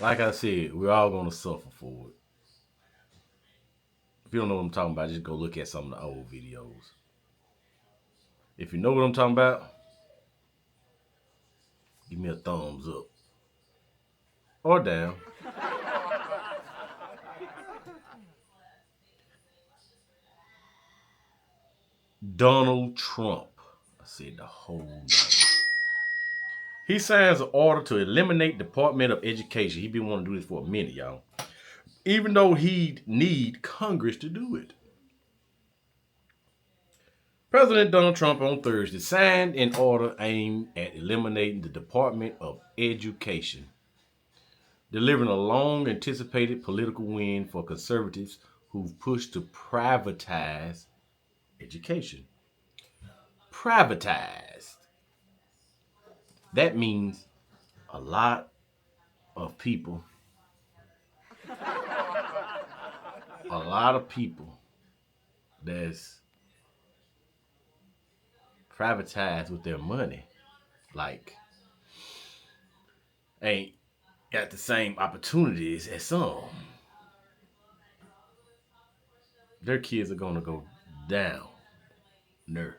Like I said, we're all gonna suffer for it. If you don't know what I'm talking about, just go look at some of the old videos. If you know what I'm talking about, give me a thumbs up or down. Donald Trump. I said the whole name. He signs an order to eliminate Department of Education. He been wanting to do this for a minute, y'all. Even though he need Congress to do it. President Donald Trump on Thursday signed an order aimed at eliminating the Department of Education, delivering a long anticipated political win for conservatives who've pushed to privatize education. Privatized. That means a lot of people, a lot of people that's privatized with their money, like, ain't got the same opportunities as some. Their kids are gonna go down. Ner.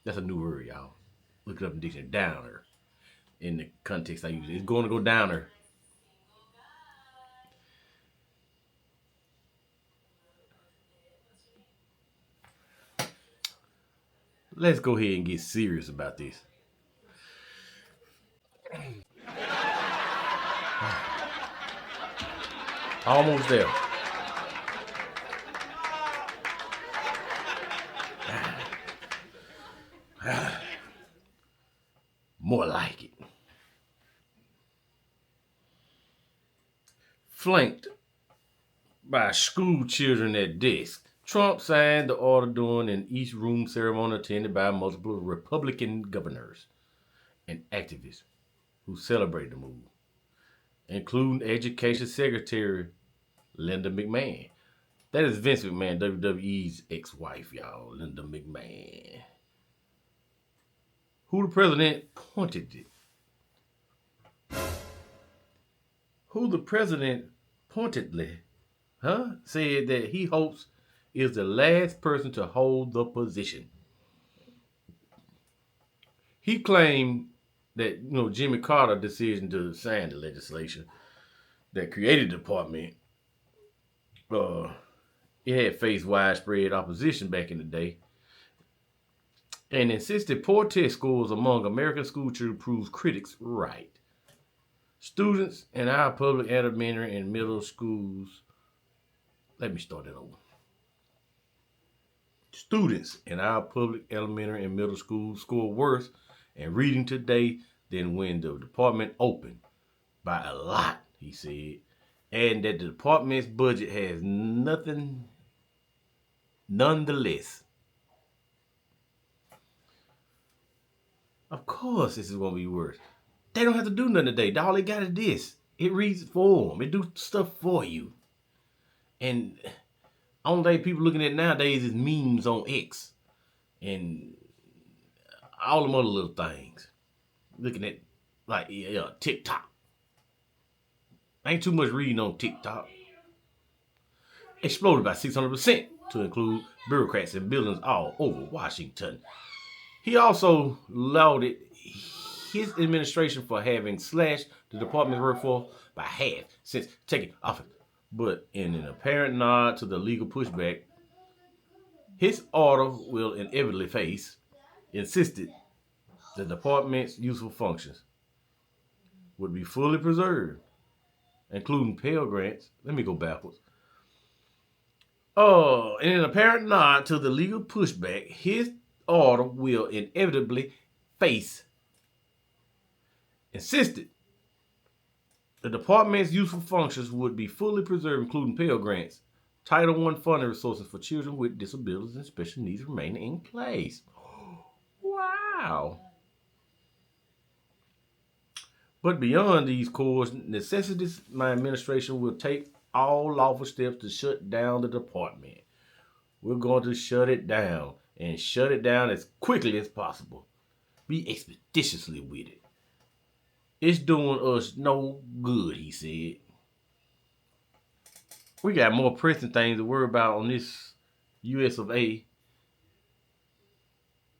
That's a new word, y'all. Look it up in the dictionary. Downer. In the context I use it. It's going to go downer. Let's go ahead and get serious about this. Almost there. More like it. Flanked by school children at desk. Trump signed the order during an East Room ceremony attended by multiple Republican governors and activists who celebrated the move, including Education Secretary Linda McMahon. That is Vince McMahon, WWE's ex-wife, y'all, Linda McMahon. Who the president pointed it. Who the president pointedly, said that he hopes is the last person to hold the position. He claimed that Jimmy Carter's decision to sign the legislation that created the department, uh, it had faced widespread opposition back in the day, and insisted poor test scores among American school children proves critics right. Students in our public elementary and middle schools, let me start that over. Students in our public elementary and middle schools score worse in reading today than when the department opened by a lot, he said, and that the department's budget has nothing nonetheless. Of course, this is going to be worse. They don't have to do nothing today. All they got is this. It reads for them. It do stuff for you. And only thing people looking at nowadays is memes on X and all them other little things. Looking at like TikTok. Ain't too much reading on TikTok. Exploded by 600% to include bureaucrats and buildings all over Washington. He also lauded his administration for having slashed the department's workforce by half since taking office. But in an apparent nod to the legal pushback his order will inevitably face, insisted the department's useful functions would be fully preserved, including Pell Grants. Let me go backwards. In an apparent nod to the legal pushback, his order will inevitably face, insisted the department's useful functions would be fully preserved, including Pell Grants. Title I funding resources for children with disabilities and special needs remain in place. Wow. But beyond these core necessities, my administration will take all lawful steps to shut down the department. We're going to shut it down and shut it down as quickly as possible. Be expeditiously with it. It's doing us no good, he said. We got more pressing things to worry about on this US of A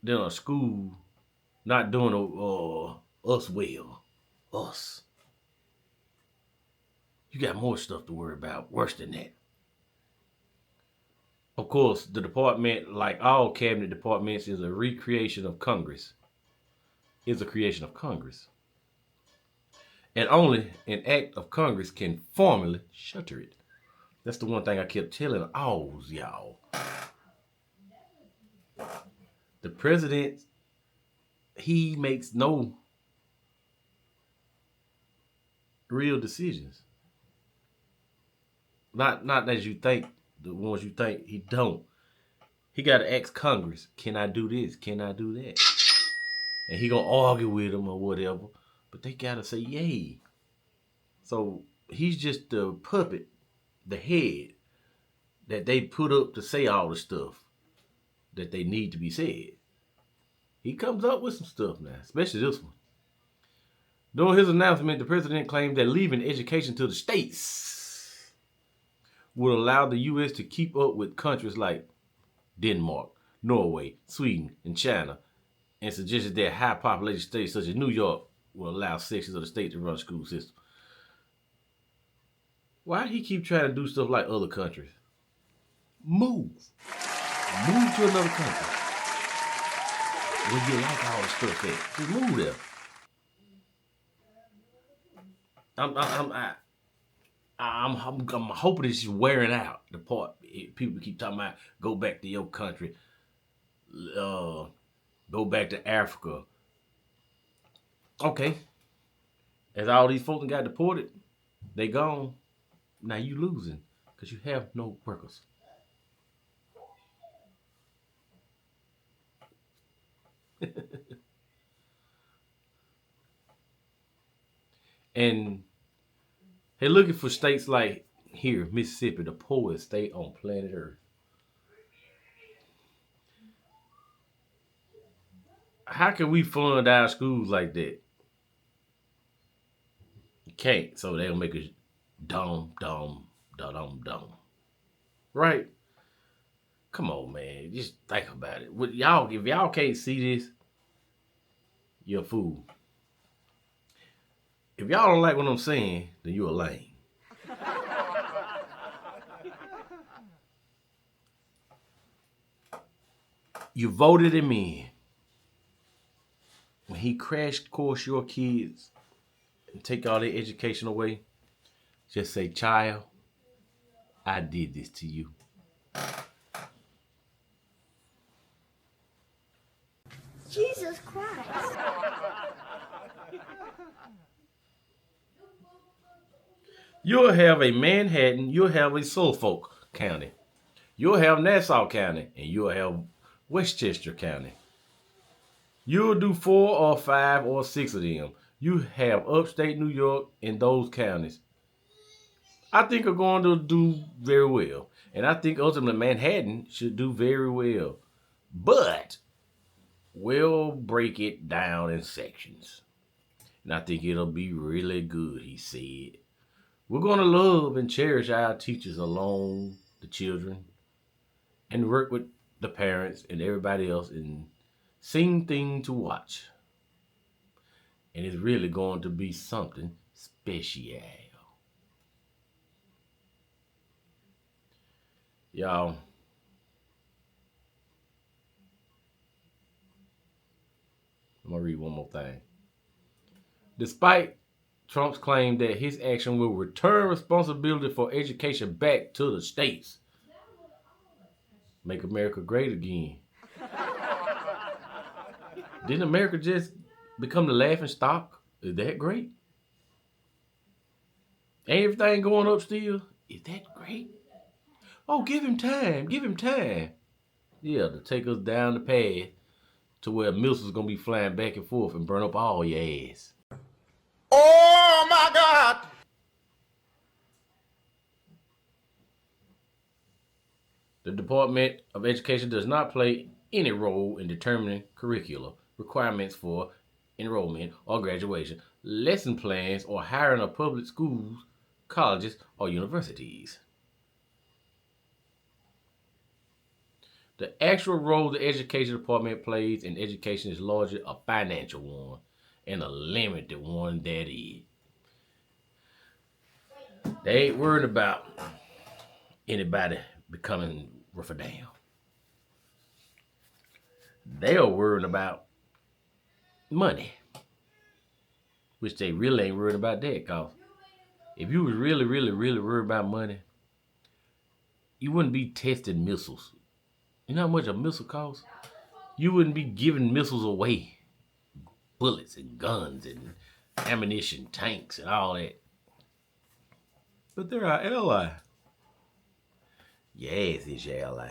than a school not doing us well. Us. You got more stuff to worry about, worse than that. Of course, the department, like all cabinet departments, is a recreation of Congress. Is a creation of Congress. And only an act of Congress can formally shutter it. That's the one thing I kept telling all y'all. The president, he makes no real decisions. Not as you think, the ones you think he don't. He got to ask Congress, can I do this? Can I do that? And he gonna argue with them or whatever. But they gotta say yay. So he's just the puppet, the head that they put up to say all the stuff that they need to be said. He comes up with some stuff now, especially this one. During his announcement, the president claimed that leaving education to the states would allow the U.S. to keep up with countries like Denmark, Norway, Sweden, and China, and suggested that high population states such as New York will allow sections of the state to run a school system. Why do he keep trying to do stuff like other countries? Move. Move to another country where you like all the stuff at. Just move there. I'm hoping it's just wearing out the part. People keep talking about go back to your country, go back to Africa. Okay, as all these folks got deported, they gone. Now you losing because you have no workers. And they're looking for states like here, Mississippi, the poorest state on planet Earth. How can we fund our schools like that? You can't, so they'll make us dumb. Right? Come on, man. Just think about it. If y'all can't see this, you're a fool. If y'all don't like what I'm saying, then you're a lame. You voted him in. When he crash course your kids and take all their education away, just say, child, I did this to you. Jesus Christ. You'll have a Manhattan, you'll have a Suffolk County. You'll have Nassau County, and you'll have Westchester County. You'll do 4 or 5 or 6 of them. You have upstate New York in those counties. I think are going to do very well. And I think ultimately Manhattan should do very well. But we'll break it down in sections. And I think it'll be really good, he said. We're going to love and cherish our teachers along the children and work with the parents and everybody else and sing thing to watch. And it's really going to be something special. Y'all, I'm going to read one more thing. Despite Trump's claim that his action will return responsibility for education back to the states, make America great again. Didn't America just become the laughing stock? Is that great? Ain't everything going up still? Is that great? Oh, give him time. Give him time. Yeah, to take us down the path to where missiles gonna be flying back and forth and burn up all your ass. Oh my God! The Department of Education does not play any role in determining curricula requirements for enrollment or graduation, lesson plans, or hiring of public schools, colleges, or universities. The actual role the education department plays in education is largely a financial one and a limited one that is. They ain't worried about anybody becoming worth a damn. They are worried about money, which they really ain't worried about that. Cause if you was really worried about money, you wouldn't be testing missiles. You know how much a missile costs? You wouldn't be giving missiles away, bullets and guns and ammunition, tanks and all that. But they're our ally. Yes, it's your ally.